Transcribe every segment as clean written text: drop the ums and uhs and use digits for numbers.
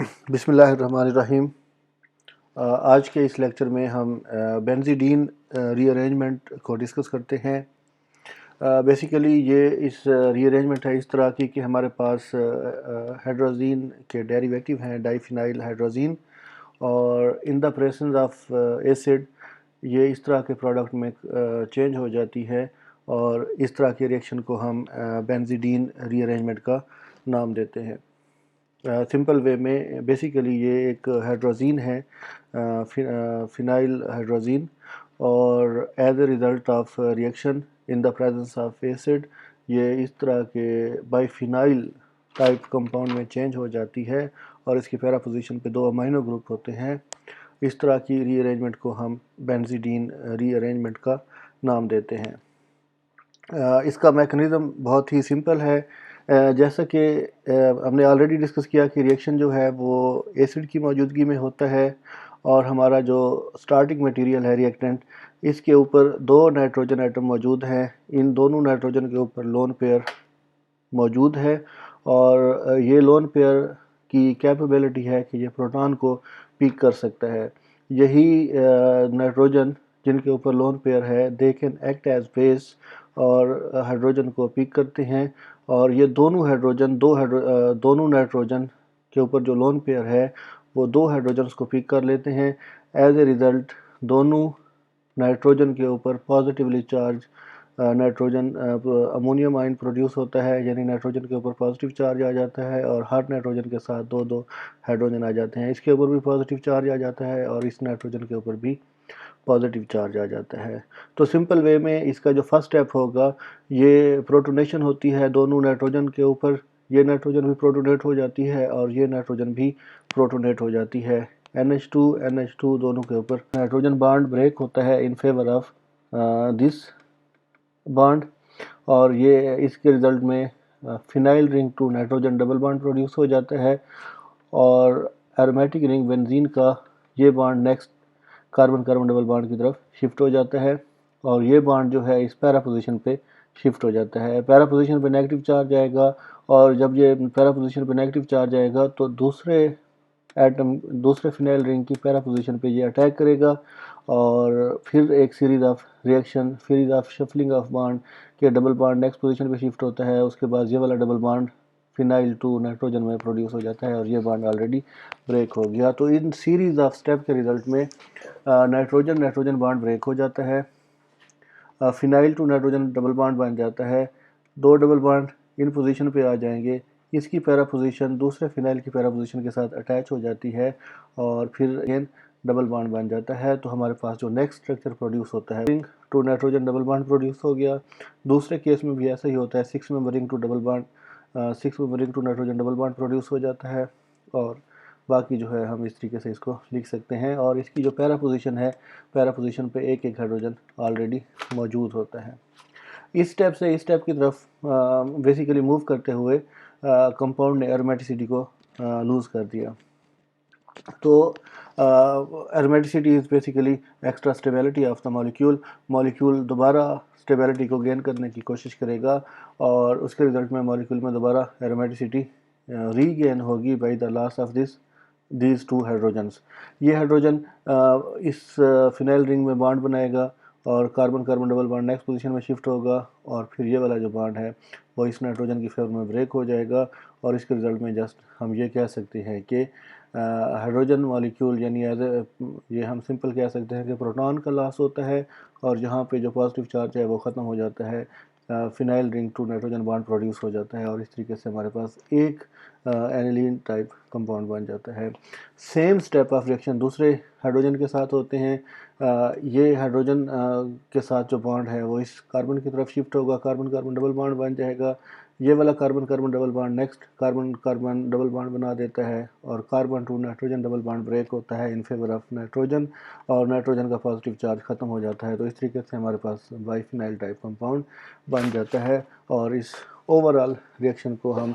بسم اللہ الرحمن الرحیم۔ آج کے اس لیکچر میں ہم بینزیڈین ری ارینجمنٹ کو ڈسکس کرتے ہیں۔ بیسیکلی یہ اس ری ارینجمنٹ ہے اس طرح کی کہ ہمارے پاس ہائیڈروزین کے ڈیریویٹو ہیں ڈائی فینائل ہائیڈروزین، اور ان دا پریزنس آف ایسڈ یہ اس طرح کے پروڈکٹ میں چینج ہو جاتی ہے، اور اس طرح کی ریئیکشن کو ہم بینزیڈین ری ارینجمنٹ کا نام دیتے ہیں۔ سمپل وے میں بیسیکلی یہ ایک ہائیڈروزین ہے، فینائل ہائیڈروزین، اور as a result of reaction in the presence of acid یہ اس طرح کے بائی فینائل ٹائپ کمپاؤنڈ میں چینج ہو جاتی ہے، اور اس کی پیرا پوزیشن پہ 2 امینو گروپ ہوتے ہیں۔ اس طرح کی ری ارینجمنٹ کو ہم بینزیڈین ری ارینجمنٹ کا نام دیتے ہیں۔ اس کا میکنزم بہت ہی سمپل ہے۔ جیسا کہ ہم نے آلریڈی ڈسکس کیا کہ ریئیکشن جو ہے وہ ایسڈ کی موجودگی میں ہوتا ہے، اور ہمارا جو سٹارٹنگ مٹیریل ہے ریئیکٹنٹ، اس کے اوپر 2 نائٹروجن ایٹم موجود ہیں۔ ان دونوں نائٹروجن کے اوپر لون پیئر موجود ہے، اور یہ لون پیئر کی کیپیبلٹی ہے کہ یہ پروٹون کو پک کر سکتا ہے۔ یہی نائٹروجن جن کے اوپر لون پیئر ہے دے کین ایکٹ ایز بیس اور ہائیڈروجن کو پک کرتے ہیں، اور یہ دونوں نائٹروجن کے اوپر جو لون پیئر ہے وہ 2 ہائیڈروجنز کو پک کر لیتے ہیں۔ ایز اے ریزلٹ دونوں نائٹروجن کے اوپر پازیٹیولی چارج نائٹروجن امونیم آئن پروڈیوس ہوتا ہے، یعنی نائٹروجن کے اوپر پازیٹیو چارج آ جاتا ہے، اور ہر نائٹروجن کے ساتھ 2 ہائیڈروجن آ جاتے ہیں۔ اس کے اوپر بھی پازیٹیو چارج آ جاتا ہے، اور اس نائٹروجن کے اوپر بھی پازیٹیو چارج آ جاتا ہے۔ تو سمپل وے میں اس کا جو فرسٹ سٹیپ ہوگا، یہ پروٹونیشن ہوتی ہے دونوں نائٹروجن کے اوپر۔ یہ نائٹروجن بھی پروٹونیٹ ہو جاتی ہے، اور یہ نائٹروجن بھی پروٹونیٹ ہو جاتی ہے۔ NH2 NH2 دونوں کے اوپر نائٹروجن بانڈ بریک ہوتا ہے in favour of this bond, اور یہ اس کے رزلٹ میں phenyl ring to nitrogen double bond produce ہو جاتا ہے، اور ایرومیٹک رنگ بنزین کا یہ bond next carbon carbon double bond کی طرف شفٹ ہو جاتا ہے، اور یہ بانڈ جو ہے اس پیرا پوزیشن پہ شفٹ ہو جاتا ہے۔ پیرا پوزیشن پہ نیگیٹو چارج آئے گا، اور جب یہ پیرا پوزیشن پہ نیگیٹو چارج آئے گا تو دوسرے فینائل رنگ کی پیرا پوزیشن پہ یہ اٹیک کرے گا، اور پھر ایک series of shuffling of bond کہ ڈبل بانڈ نیکسٹ پوزیشن پہ شفٹ ہوتا ہے۔ اس کے بعد یہ والا double bond phenyl to nitrogen میں پروڈیوس ہو جاتا ہے، اور یہ بانڈ آلریڈی بریک ہو گیا۔ تو ان سیریز آف سٹیپ کے رزلٹ میں نائٹروجن بانڈ بریک ہو جاتا ہے، phenyl to nitrogen double bond بن جاتا ہے، 2 ڈبل بانڈ ان پوزیشن پہ آ جائیں گے، اس کی پیرا پوزیشن دوسرے فینائل کی پیرا پوزیشن کے ساتھ اٹیچ ہو جاتی ہے، اور پھر اگین ڈبل بانڈ بن جاتا ہے۔ تو ہمارے پاس جو نیکسٹ اسٹرکچر پروڈیوس ہوتا ہے ring to nitrogen double bond produce ہو گیا۔ دوسرے کیس میں بھی ایسا ہی ہوتا ہے، 6 member ring to nitrogen double bond produce ہو جاتا ہے، اور باقی جو ہے ہم اس طریقے سے اس کو لکھ سکتے ہیں۔ اور اس کی جو پیرا پوزیشن ہے، پیرا پوزیشن پہ ایک ہائیڈروجن آلریڈی موجود ہوتا ہے۔ اس سٹیپ سے اس سٹیپ کی طرف بیسیکلی موو کرتے ہوئے کمپاؤنڈ نے ایرومیٹیسٹی کو لوز کر دیا۔ تو aromaticity is basically extra stability of the molecule دوبارہ اسٹیبلٹی کو گین کرنے کی کوشش کرے گا، اور اس کے رزلٹ میں مالیکیول میں دوبارہ ایرومیٹیسٹی ری گین ہوگی by the loss of these 2 hydrogens. یہ ہائیڈروجن اس فینائل رنگ میں بانڈ بنائے گا، اور carbon carbon double bond next position میں شفٹ ہوگا، اور پھر یہ والا جو بانڈ ہے وہ اس نائٹروجن کی فیور میں بریک ہو جائے گا، اور اس کے رزلٹ میں جسٹ ہم یہ کہہ سکتے ہیں کہ ہائیڈروجن مالیکیول یعنی یہ ہم سمپل کہہ سکتے ہیں کہ پروٹون کا لاس ہوتا ہے، اور جہاں پہ جو پازیٹیو چارج ہے وہ ختم ہو جاتا ہے، phenyl ring to nitrogen bond produce ہو جاتا ہے، اور اس طریقے سے ہمارے پاس ایک اینیلین ٹائپ کمپاؤنڈ بن جاتا ہے۔ سیم سٹیپ آف ریئیکشن دوسرے ہائیڈروجن کے ساتھ ہوتے ہیں۔ یہ ہائیڈروجن کے ساتھ جو بانڈ ہے وہ اس کاربن کی طرف شفٹ ہوگا، کاربن کاربن ڈبل بانڈ بن جائے گا۔ یہ والا carbon carbon double bond next carbon carbon double bond بنا دیتا ہے، اور carbon to nitrogen double bond break ہوتا ہے ان فیور آف نائٹروجن، اور نائٹروجن کا پازیٹیو چارج ختم ہو جاتا ہے۔ تو اس طریقے سے ہمارے پاس بائی فینائل ٹائپ کمپاؤنڈ بن جاتا ہے، اور اس اوور آل ریئیکشن کو ہم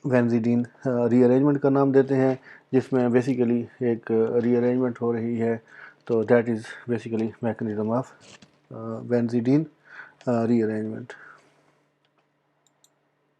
بینزیڈین ری ارینجمنٹ کا نام دیتے ہیں، جس میں بیسیکلی ایک ری ارینجمنٹ ہو رہی ہے۔ تو that is basically mechanism of benzidine re arrangement.